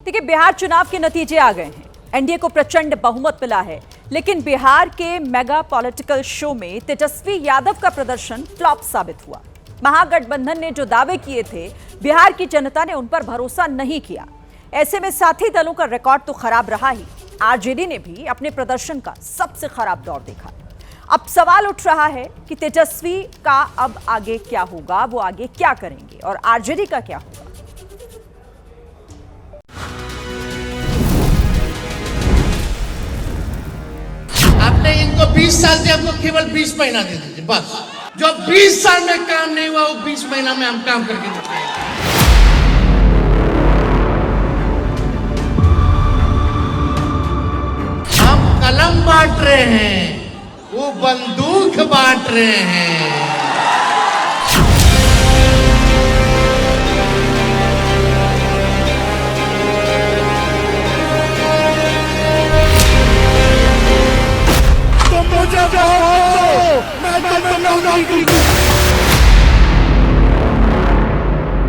देखिए, बिहार चुनाव के नतीजे आ गए हैं। एनडीए को प्रचंड बहुमत मिला है, लेकिन बिहार के मेगा पॉलिटिकल शो में तेजस्वी यादव का प्रदर्शन फ्लॉप साबित हुआ। महागठबंधन ने जो दावे किए थे, बिहार की जनता ने उन पर भरोसा नहीं किया। ऐसे में साथी दलों का रिकॉर्ड तो खराब रहा ही, आरजेडी ने भी अपने प्रदर्शन का सबसे खराब दौर देखा। अब सवाल उठ रहा है कि तेजस्वी का अब आगे क्या होगा, वो आगे क्या करेंगे और आरजेडी का क्या होगा। आपने इनको 20 साल से हमको केवल 20 महीना दे दीजिए बस। जो 20 साल में काम नहीं हुआ वो 20 महीना में हम काम करके दिखाएंगे। हम कलम बांट रहे हैं, वो बंदूक बांट रहे हैं।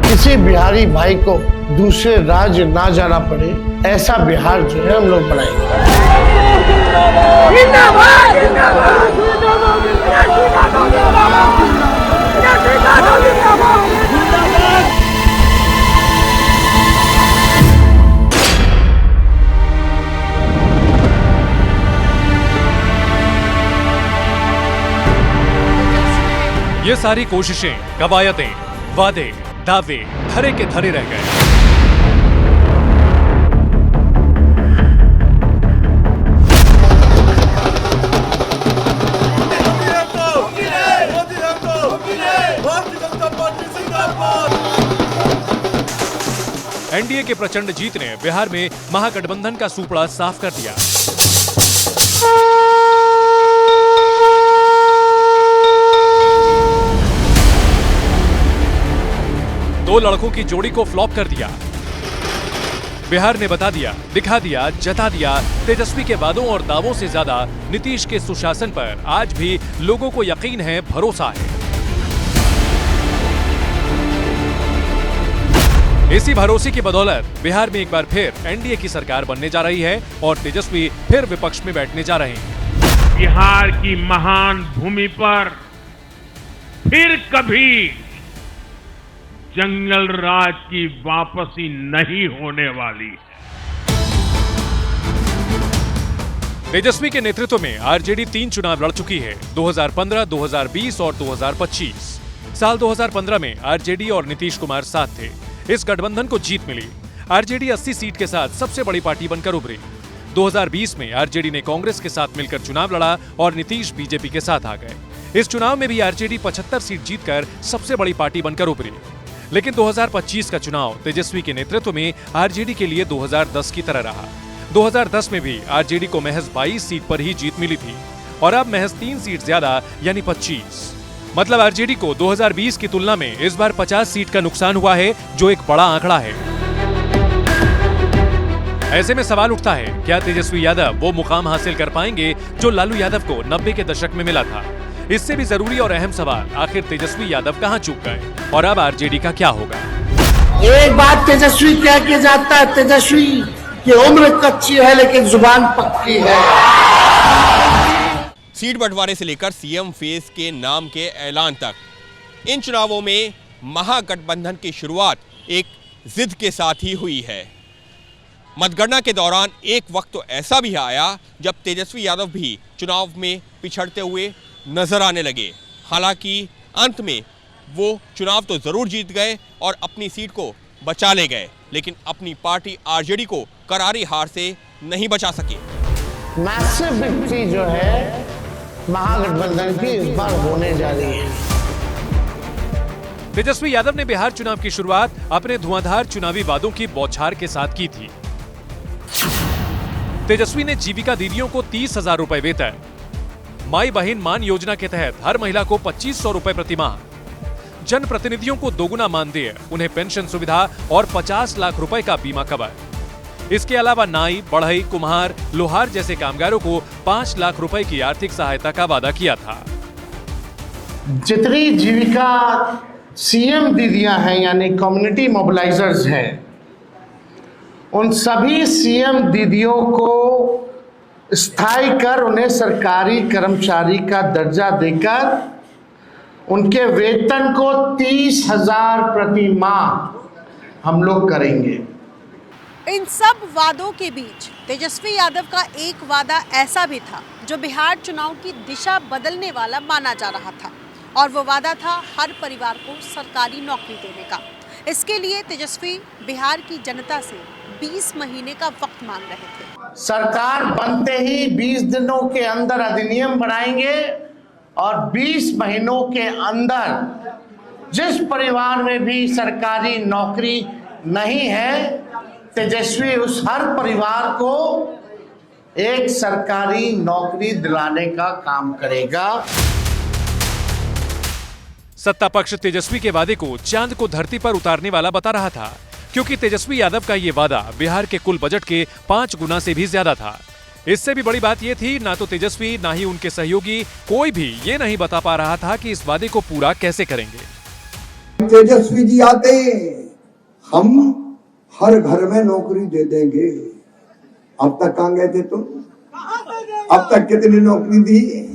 किसी बिहारी भाई को दूसरे राज्य ना जाना पड़े, ऐसा बिहार जो है हम लोग बनाएंगे। ये सारी कोशिशें, कवायतें, वादे, दावे धरे के धरे रह गए। एनडीए के प्रचंड जीत ने बिहार में महागठबंधन का सूपड़ा साफ कर दिया। दो लड़कों की जोड़ी को फ्लॉप कर दिया। बिहार ने बता दिया, दिखा दिया, जता दिया, तेजस्वी के वादों और दावों से ज्यादा नीतीश के सुशासन पर आज भी लोगों को यकीन है, भरोसा है। इसी भरोसे की बदौलत बिहार में एक बार फिर एनडीए की सरकार बनने जा रही है और तेजस्वी फिर विपक्ष में बैठने जा रहे हैं। बिहार की महान भूमि पर फिर कभी जंगल राज की वापसी नहीं होने वाली। तेजस्वी के नेतृत्व में आरजेडी 3 चुनाव लड़ चुकी है, 2015, 2020 और 2025। साल 2015 में आरजेडी और नीतीश कुमार साथ थे। इस गठबंधन को जीत मिली। आरजेडी 80 सीट के साथ सबसे बड़ी पार्टी बनकर उभरी। 2020 में आरजेडी ने कांग्रेस के साथ मिलकर चुनाव लड़ा और नीतीश बीजेपी के साथ आ गए। इस चुनाव में भी आरजेडी 75 सीट जीतकर सबसे बड़ी पार्टी बनकर उभरी। लेकिन 2025 का चुनाव तेजस्वी के नेतृत्व में आरजेडी के लिए 2010 की तरह रहा। 2010 में भी आरजेडी को महज 22 सीट पर ही जीत मिली थी और अब महज 3 सीट ज्यादा यानी 25। मतलब आरजेडी को 2020 की तुलना में इस बार 50 सीट का नुकसान हुआ है, जो एक बड़ा आंकड़ा है। ऐसे में सवाल उठता है, क्या तेजस्वी यादव वो मुकाम हासिल कर पाएंगे जो लालू यादव को 90 के दशक में मिला था? इससे भी जरूरी और अहम सवाल, आखिर तेजस्वी यादव कहां चूक गए और अब आरजेडी का क्या होगा? एक बात तेजस्वी क्या किया जाता है, तेजस्वी की उम्र कच्ची है लेकिन जुबान पक्की है। सीट बंटवारे से लेकर सीएम फेस के नाम के ऐलान तक, इन चुनावों में महागठबंधन की शुरुआत एक जिद के साथ ही हुई है। मतगणना के दौरान एक वक्त तो ऐसा भी आया जब तेजस्वी यादव भी चुनाव में पिछड़ते हुए नजर आने लगे। हालांकि अंत में वो चुनाव तो जरूर जीत गए और अपनी सीट को बचा ले गए, लेकिन अपनी पार्टी आरजेडी को करारी हार से नहीं बचा सके। मैसिव विक्ट्री जो है महागठबंधन की इस बार होने जा रही है। तेजस्वी यादव ने बिहार चुनाव की शुरुआत अपने धुआंधार चुनावी वादों की बौछार के साथ की थी। तेजस्वी ने जीविका दीदियों को 30,000 रुपए वेतन, माई बहन मान योजना के तहत हर महिला को 2500 रुपए प्रति माह, जनप्रतिनिधियों को दोगुना मानदेय, उन्हें पेंशन सुविधा और 50 लाख रुपए का बीमा कवर। इसके अलावा नाई, बढ़ई, कुम्हार, लोहार जैसे कामगारों को 5 लाख रुपए की आर्थिक सहायता का वादा किया था। जितनी जीविका सीएम दीदियां हैं यानी कम्युनिटी मोबिलाइजर्स हैं, उन सभी सीएम दीदियों को स्थायी कर उन्हें सरकारी कर्मचारी का दर्जा देकर उनके वेतन को 30,000 प्रति माह हम लोग करेंगे। इन सब वादों के बीच तेजस्वी यादव का एक वादा ऐसा भी था जो बिहार चुनाव की दिशा बदलने वाला माना जा रहा था, और वो वादा था हर परिवार को सरकारी नौकरी देने का। इसके लिए तेजस्वी बिहार की जनता से 20 महीने का वक्त मांग रहे थे। सरकार बनते ही 20 दिनों के अंदर अधिनियम बनाएंगे और 20 महीनों के अंदर जिस परिवार में भी सरकारी नौकरी नहीं है, तेजस्वी उस हर परिवार को एक सरकारी नौकरी दिलाने का काम करेगा। सत्ता पक्ष तेजस्वी के वादे को चांद को धरती पर उतारने वाला बता रहा था, क्योंकि तेजस्वी यादव का ये वादा बिहार के कुल बजट के 5 गुना से भी ज्यादा था। इससे भी बड़ी बात ये थी, ना तो तेजस्वी ना ही उनके सहयोगी कोई भी ये नहीं बता पा रहा था कि इस वादे को पूरा कैसे करेंगे। तेजस्वी जी आते हम हर घर में नौकरी दे देंगे। अब तक कहां गए थे तुम? अब तक कितनी नौकरी दी?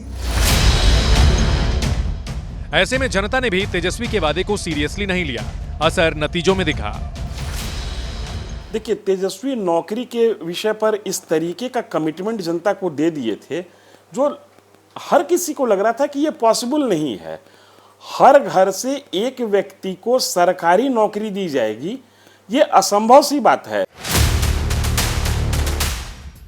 ऐसे में जनता ने भी तेजस्वी के वादे को सीरियसली नहीं लिया। असर नतीजों में दिखा। देखिए, तेजस्वी नौकरी के विषय पर इस तरीके का कमिटमेंट जनता को दे दिए थे जो हर किसी को लग रहा था कि ये पॉसिबल नहीं है। हर घर से एक व्यक्ति को सरकारी नौकरी दी जाएगी, ये असंभव सी बात है।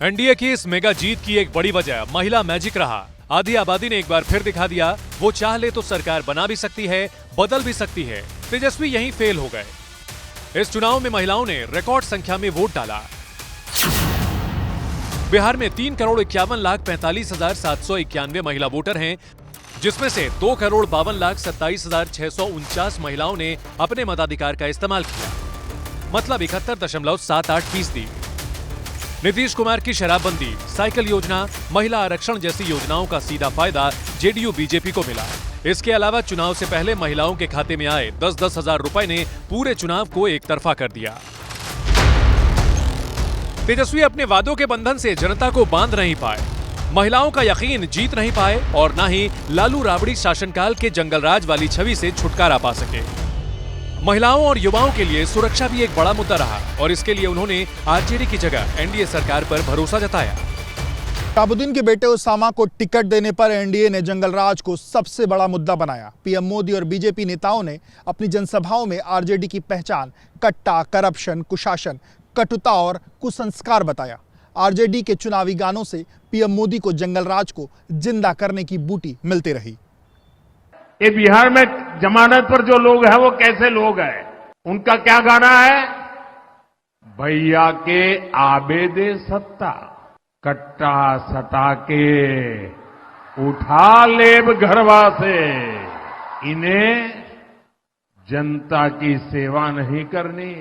एनडीए की इस मेगा जीत की एक बड़ी वजह महिला मैजिक रहा। आधी आबादी ने एक बार फिर दिखा दिया, वो चाह ले तो सरकार बना भी सकती है, बदल भी सकती है। तेजस्वी यहीं फेल हो गए। इस चुनाव में महिलाओं ने रिकॉर्ड संख्या में वोट डाला। बिहार में 3,51,45,791 महिला वोटर हैं, जिसमें से 2,52,27,649 महिलाओं ने अपने मताधिकार का इस्तेमाल किया, मतलब 71.78%। नीतीश कुमार की शराबबंदी, साइकिल योजना, महिला आरक्षण जैसी योजनाओं का सीधा फायदा जेडीयू बीजेपी को मिला। इसके अलावा चुनाव से पहले महिलाओं के खाते में आए 10-10 हजार रुपए ने पूरे चुनाव को एक तरफा कर दिया। तेजस्वी अपने वादों के बंधन से जनता को बांध नहीं पाए, महिलाओं का यकीन जीत नहीं पाए और न ही लालू राबड़ी शासनकाल के जंगलराज वाली छवि से छुटकारा पा सके। महिलाओं और युवाओं के लिए सुरक्षा भी एक बड़ा मुद्दा रहा और इसके लिए उन्होंने आरजेडी की जगह एनडीए सरकार पर भरोसा जताया। शहाबुद्दीन के बेटे उसामा को टिकट देने पर एनडीए ने जंगलराज को सबसे बड़ा मुद्दा बनाया। पीएम मोदी और बीजेपी नेताओं ने अपनी जनसभाओं में आरजेडी की पहचान कट्टा, करप्शन, कुशासन, कटुता और कुसंस्कार बताया। आरजेडी के चुनावी गानों से पीएम मोदी को जंगलराज को जिंदा करने की बूटी मिलती रही। ये बिहार में जमानत पर जो लोग हैं वो कैसे लोग हैं? उनका क्या गाना है? भैया के आबेदे सत्ता, कट्टा सटा के उठा लेब घरवा से, इन्हें जनता की सेवा नहीं करनी,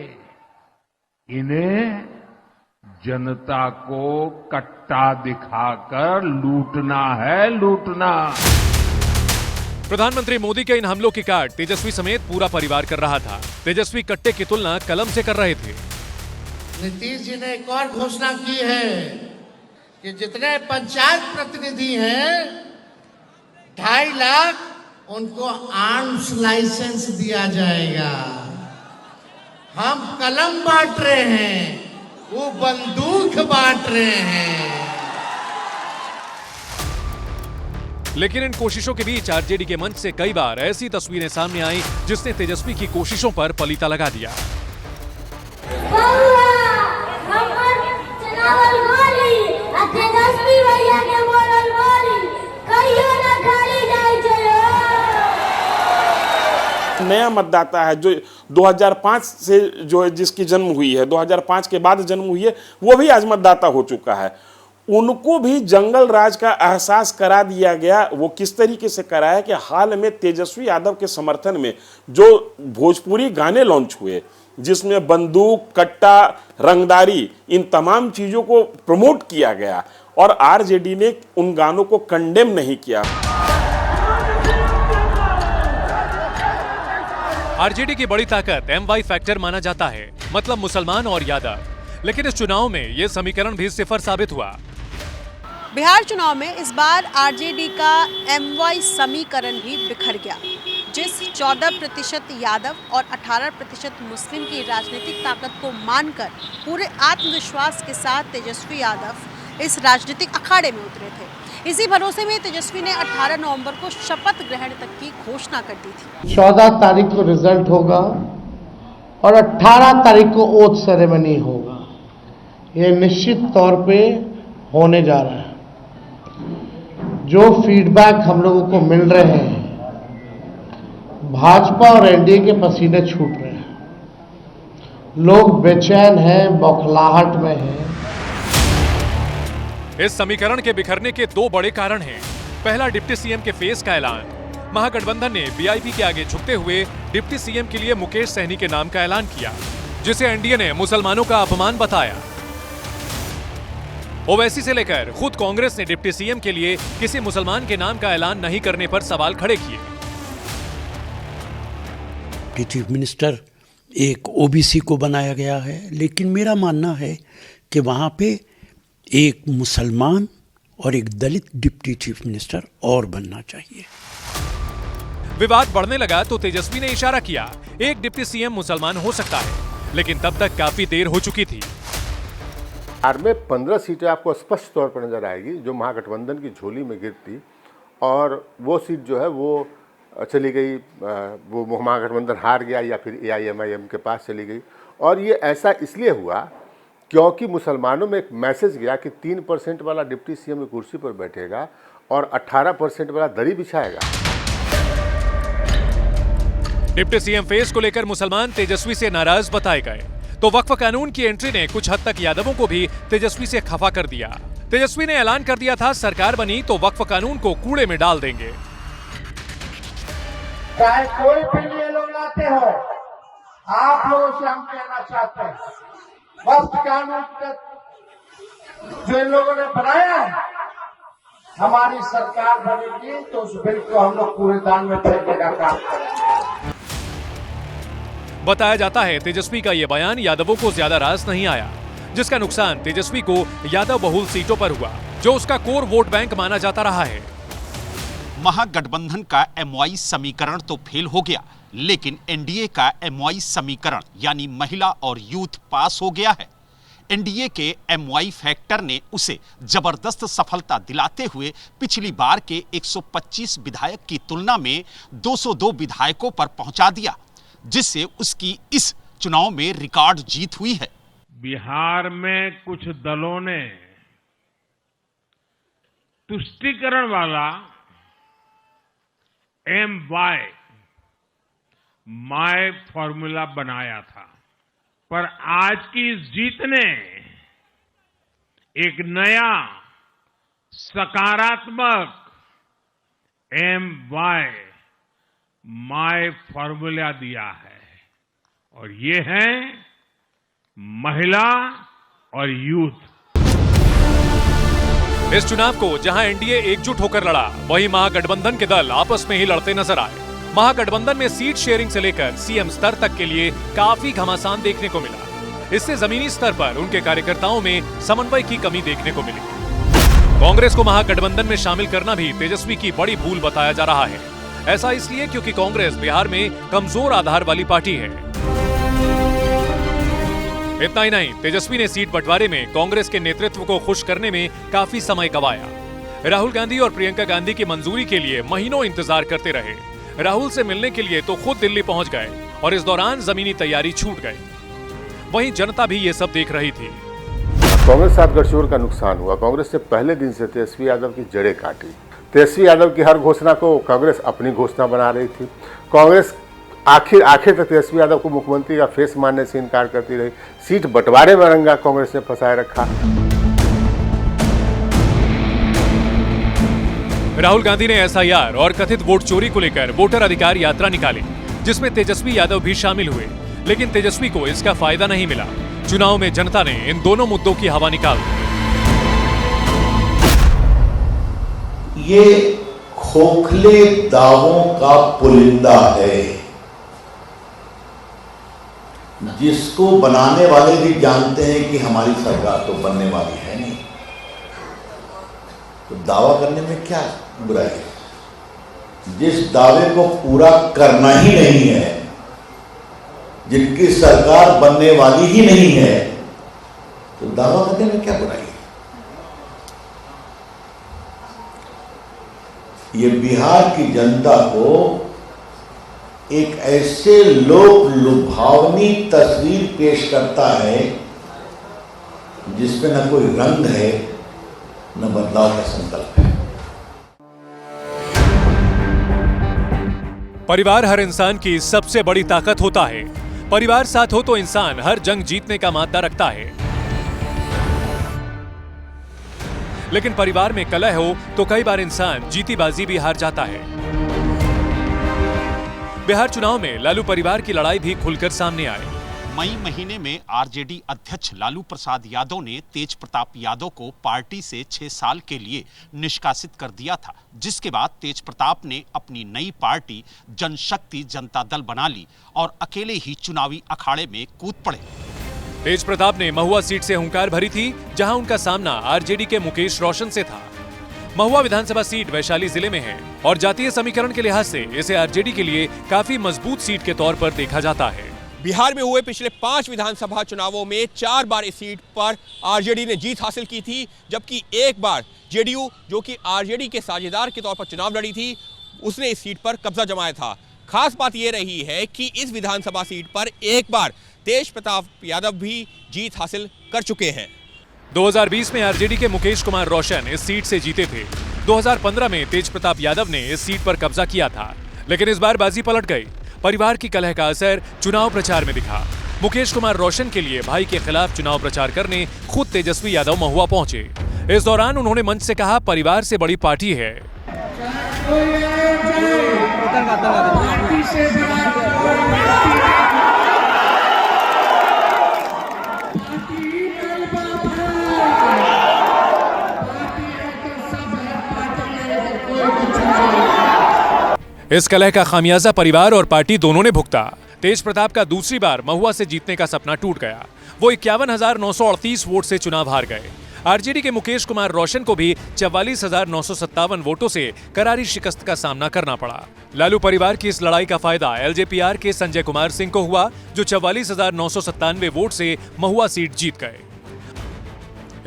इन्हें जनता को कट्टा दिखाकर लूटना है, लूटना। प्रधानमंत्री मोदी के इन हमलों की काट तेजस्वी समेत पूरा परिवार कर रहा था। तेजस्वी कट्टे की तुलना कलम से कर रहे थे। नीतीश जी ने एक और घोषणा की है कि जितने पंचायत प्रतिनिधि हैं 2.5 लाख उनको आर्म्स लाइसेंस दिया जाएगा। हम कलम बांट रहे हैं, वो बंदूक बांट रहे हैं। लेकिन इन कोशिशों के बीच आरजेडी के मंच से कई बार ऐसी तस्वीरें सामने आई जिसने तेजस्वी की कोशिशों पर पलीता लगा दिया। नया मतदाता है जो 2005 से जो जिसकी जन्म हुई है, 2005 के बाद जन्म हुई है, वो भी आज मतदाता हो चुका है। उनको भी जंगल राज का एहसास करा दिया गया। वो किस तरीके से कराया कि हाल में तेजस्वी यादव के समर्थन में जो भोजपुरी गाने लॉन्च हुए, जिसमें बंदूक, कट्टा, रंगदारी, इन तमाम चीजों को प्रमोट किया गया और आरजेडी ने उन गानों को कंडेम नहीं किया। आरजेडी की बड़ी ताकत MY फैक्टर माना जाता है, मतलब मुसलमान और यादव। लेकिन इस चुनाव में यह समीकरण भी सिफर साबित हुआ। बिहार चुनाव में इस बार आरजेडी का MY समीकरण भी बिखर गया। जिस 14% यादव और 18% मुस्लिम की राजनीतिक ताकत को मानकर पूरे आत्मविश्वास के साथ तेजस्वी यादव इस राजनीतिक अखाड़े में उतरे थे, इसी भरोसे में तेजस्वी ने 18 नवंबर को शपथ ग्रहण तक की घोषणा कर दी थी। 14 तारीख को रिजल्ट होगा और 18 तारीख को ओथ सेरेमनी होगा। ये निश्चित तौर पे होने जा रहा है। जो फीडबैक हम लोगों को मिल रहे हैं, भाजपा और एनडीए के पसीने छूट रहे हैं। लोग बेचैन हैं, बौखलाहट में हैं। इस समीकरण के बिखरने के दो बड़े कारण हैं। पहला, डिप्टी सीएम के फेस का ऐलान। महागठबंधन ने वीआईपी के आगे झुकते हुए डिप्टी सीएम के लिए मुकेश सहनी के नाम का ऐलान किया, जिसे एनडीए ने मुसलमानों का अपमान बताया। ओवैसी से लेकर खुद कांग्रेस ने डिप्टी सीएम के लिए किसी मुसलमान के नाम का ऐलान नहीं करने पर सवाल खड़े किए। चीफ मिनिस्टर एक ओबीसी को बनाया गया है, लेकिन मेरा मानना है कि वहां पे एक मुसलमान और एक दलित डिप्टी चीफ मिनिस्टर और बनना चाहिए। विवाद बढ़ने लगा तो तेजस्वी ने इशारा किया, एक डिप्टी सीएम मुसलमान हो सकता है, लेकिन तब तक काफी देर हो चुकी थी। बिहार में 15 सीटें आपको स्पष्ट तौर पर नजर आएगी जो महागठबंधन की झोली में गिरती, और वो सीट जो है वो चली गई, वो महागठबंधन हार गया या फिर AIMIM के पास चली गई। और ये ऐसा इसलिए हुआ क्योंकि मुसलमानों में एक मैसेज गया कि 3% वाला डिप्टी सीएम की कुर्सी पर बैठेगा और 18% वाला दरी बिछाएगा। डिप्टी सीएम फेस को लेकर मुसलमान तेजस्वी से नाराज बताए गए, तो वक्फ कानून की एंट्री ने कुछ हद तक यादवों को भी तेजस्वी से खफा कर दिया। तेजस्वी ने ऐलान कर दिया था, सरकार बनी तो वक्फ कानून को कूड़े में डाल देंगे। चाहे कोई भी ये लोग लाते हो, आप लोगों से हम कहना चाहते हैं, वक्फ कानून जो इन लोगों ने बनाया है, हमारी सरकार बनेगी तो उस बिल को हम लोग कूड़ेदान में फेंकने का काम करेंगे। बताया जाता है तेजस्वी का यह बयान यादवों को ज्यादा रास नहीं आया, जिसका नुकसान तेजस्वी को यादव बहुल सीटों पर हुआ, जो उसका कोर वोट बैंक माना जाता रहा है। महागठबंधन का MY समीकरण तो फेल हो गया, लेकिन एनडीए का MY समीकरण यानी महिला और यूथ पास हो गया है। एनडीए के MY फैक्टर ने उसे जबरदस्त सफलता दिलाते हुए पिछली बार के 125 विधायक की तुलना में 202 विधायकों पर पहुंचा दिया, जिससे उसकी इस चुनाव में रिकॉर्ड जीत हुई है। बिहार में कुछ दलों ने तुष्टीकरण वाला MY माय फॉर्मूला बनाया था, पर आज की इस जीत ने एक नया सकारात्मक MY माय फॉर्मूला दिया है, और ये है महिला और यूथ। इस चुनाव को जहां एनडीए एकजुट होकर लड़ा, वहीं महागठबंधन के दल आपस में ही लड़ते नजर आए। महागठबंधन में सीट शेयरिंग से लेकर सीएम स्तर तक के लिए काफी घमासान देखने को मिला। इससे जमीनी स्तर पर उनके कार्यकर्ताओं में समन्वय की कमी देखने को मिली। कांग्रेस को महागठबंधन में शामिल करना भी तेजस्वी की बड़ी भूल बताया जा रहा है। ऐसा इसलिए क्योंकि कांग्रेस बिहार में कमजोर आधार वाली पार्टी है। इतना ही नहीं, तेजस्वी ने सीट बंटवारे में कांग्रेस के नेतृत्व को खुश करने में काफी समय गंवाया। राहुल गांधी और प्रियंका गांधी की मंजूरी के लिए महीनों इंतजार करते रहे। राहुल से मिलने के लिए तो खुद दिल्ली पहुंच गए, और इस दौरान जमीनी तैयारी छूट गई। वहीं जनता भी ये सब देख रही थी। कांग्रेस साथ गठजोड़ का नुकसान हुआ। कांग्रेस ने पहले दिन से तेजस्वी यादव की जड़ें काटी। तेजस्वी यादव की हर घोषणा को कांग्रेस अपनी घोषणा बना रही थी। कांग्रेस आखिर तक तेजस्वी यादव को मुख्यमंत्री का फेस मानने से इनकार करती रही। सीट बंटवारे में रंगा कांग्रेस ने फंसाए रखा। राहुल गांधी ने SIR और कथित वोट चोरी को लेकर वोटर अधिकार यात्रा निकाली, जिसमें तेजस्वी यादव भी शामिल हुए, लेकिन तेजस्वी को इसका फायदा नहीं मिला। चुनाव में जनता ने इन दोनों मुद्दों की हवा निकाल दी। ये खोखले दावों का पुलिंदा है। जिसको बनाने वाले भी जानते हैं कि हमारी सरकार तो बनने वाली है नहीं, तो दावा करने में क्या बुराई है? जिस दावे को पूरा करना ही नहीं है, जिनकी सरकार बनने वाली ही नहीं है, तो दावा करने में क्या बुराई है? ये बिहार की जनता को एक ऐसे लोक लुभावनी तस्वीर पेश करता है जिसमें न कोई रंग है न बदलाव का संकल्प है। परिवार हर इंसान की सबसे बड़ी ताकत होता है। परिवार साथ हो तो इंसान हर जंग जीतने का मादा रखता है, लेकिन परिवार में कलह हो तो कई बार इंसान जीती बाजी भी हार जाता है। बिहार चुनाव में लालू परिवार की लड़ाई भी खुलकर सामने आई। मई महीने में आरजेडी अध्यक्ष लालू प्रसाद यादव ने तेज प्रताप यादव को पार्टी से 6 साल के लिए निष्कासित कर दिया था, जिसके बाद तेज प्रताप ने अपनी नई पार्टी जनशक्ति जनता दल बना ली और अकेले ही चुनावी अखाड़े में कूद पड़े। तेज प्रताप ने महुआ सीट से हुंकार भरी थी, जहां उनका सामना आरजेडी के मुकेश रोशन से था। महुआ विधानसभा सीट वैशाली जिले में है और जातीय समीकरण के लिहाज से इसे आरजेडी के लिए काफी मजबूत सीट के तौर पर देखा जाता है। बिहार में हुए पिछले 5 विधानसभा चुनावों में 4 बार इस सीट पर आरजेडी ने जीत हासिल की थी, जबकि एक बार जेडीयू, जो कि आरजेडी के साझेदार के तौर पर चुनाव लड़ी थी, उसने इस सीट पर कब्जा जमाया था। खास बात यह रही है कि इस विधानसभा सीट पर एक बार तेज प्रताप यादव भी जीत हासिल कर चुके हैं। 2020 में आरजेडी के मुकेश कुमार रोशन इस सीट से जीते थे। 2015 में तेज प्रताप यादव ने इस सीट पर कब्जा किया था, लेकिन इस बार बाजी पलट गई। परिवार की कलह का असर चुनाव प्रचार में दिखा। मुकेश कुमार रोशन के लिए भाई के खिलाफ चुनाव प्रचार करने खुद तेजस्वी यादव महुआ पहुंचे। इस दौरान उन्होंने मंच से कहा, परिवार से बड़ी पार्टी है। इस कलह का खामियाजा परिवार और पार्टी दोनों ने भुगता। तेज प्रताप का दूसरी बार महुआ से जीतने का सपना टूट गया। वो 51,938 वोट से चुनाव हार गए। आरजेडी के मुकेश कुमार रोशन को भी 44,957 वोटों से करारी शिकस्त का सामना करना पड़ा। लालू परिवार की इस लड़ाई का फायदा एलजेपीआर के संजय कुमार सिंह को हुआ, जो 44,997 वोट से महुआ सीट जीत गए।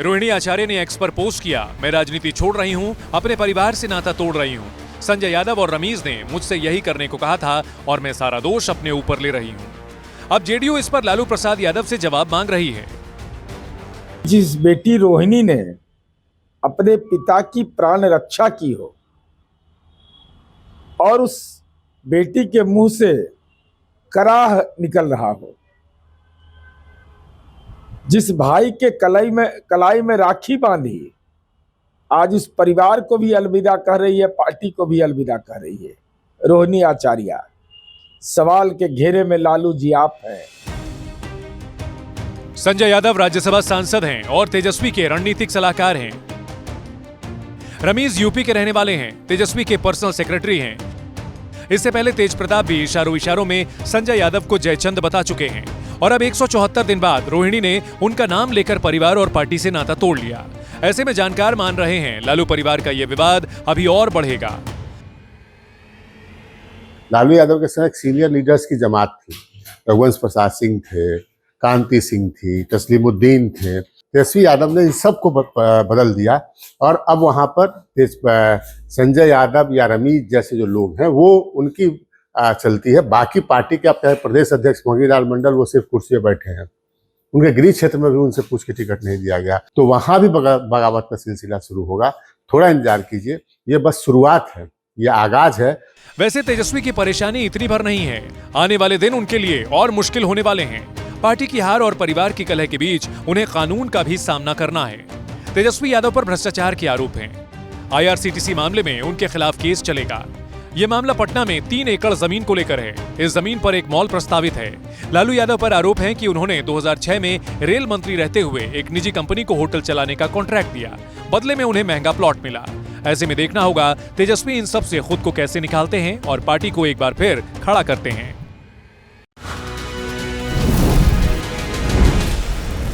रोहिणी आचार्य ने एक्स पर पोस्ट किया, मैं राजनीति छोड़ रही हूं, अपने परिवार से नाता तोड़ रही हूं। संजय यादव और रमीज ने मुझसे यही करने को कहा था और मैं सारा दोष अपने ऊपर ले रही हूं। अब जेडीयू इस पर लालू प्रसाद यादव से जवाब मांग रही है। जिस बेटी रोहिणी ने अपने पिता की प्राण रक्षा की हो और उस बेटी के मुंह से कराह निकल रहा हो, जिस भाई के कलाई में राखी बांधी आज उस परिवार को भी अलविदा कह रही है, पार्टी को भी अलविदा कह रही है। रोहिणी आचार्य, सवाल के घेरे में लालू जी आप हैं। संजय यादव राज्यसभा सांसद हैं और तेजस्वी के रणनीतिक सलाहकार हैं। रमीज यूपी के रहने वाले हैं, तेजस्वी के पर्सनल सेक्रेटरी हैं। इससे पहले तेज प्रताप भी इशारों में संजय यादव को जयचंद बता चुके हैं और अब 174 दिन बाद रोहिणी ने उनका नाम लेकर परिवार और पार्टी से नाता तोड़ लिया। ऐसे में जानकार मान रहे हैं लालू परिवार का यह विवाद अभी और बढ़ेगा। लालू यादव के साथ सीनियर लीडर्स की जमात थी। रघुवंश प्रसाद सिंह थे, कांति सिंह थी, तस्लीमुद्दीन थे। तेजस्वी यादव ने इन सबको बदल दिया और अब वहां पर संजय यादव या रमीज जैसे जो लोग हैं वो उनकी चलती है। बाकी पार्टी के आप प्रदेश अध्यक्ष मोहनलाल मंडल वो सिर्फ कुर्सी पे बैठे हैं। उनके गृह क्षेत्र में भी उनसे पूछ के टिकट नहीं दिया गया, तो वहां भी बगावत का सिलसिला शुरू होगा। थोड़ा इंतजार कीजिए, ये बस शुरुआत है, ये आगाज है। वैसे तेजस्वी की परेशानी इतनी भर नहीं है, आने वाले दिन उनके लिए और मुश्किल होने वाले हैं। पार्टी की हार और परिवार की कलह के बीच उन्हें कानून का भी सामना करना है। तेजस्वी यादव पर भ्रष्टाचार के आरोप हैं। IRCTC मामले में उनके खिलाफ केस चलेगा। ये मामला पटना में 3 एकड़ जमीन को लेकर है। इस जमीन पर एक मॉल प्रस्तावित है। लालू यादव पर आरोप है कि उन्होंने 2006 में रेल मंत्री रहते हुए एक निजी कंपनी को होटल चलाने का कॉन्ट्रैक्ट दिया, बदले में उन्हें महंगा प्लॉट मिला। ऐसे में देखना होगा तेजस्वी इन सब से खुद को कैसे निकालते हैं और पार्टी को एक बार फिर खड़ा करते हैं।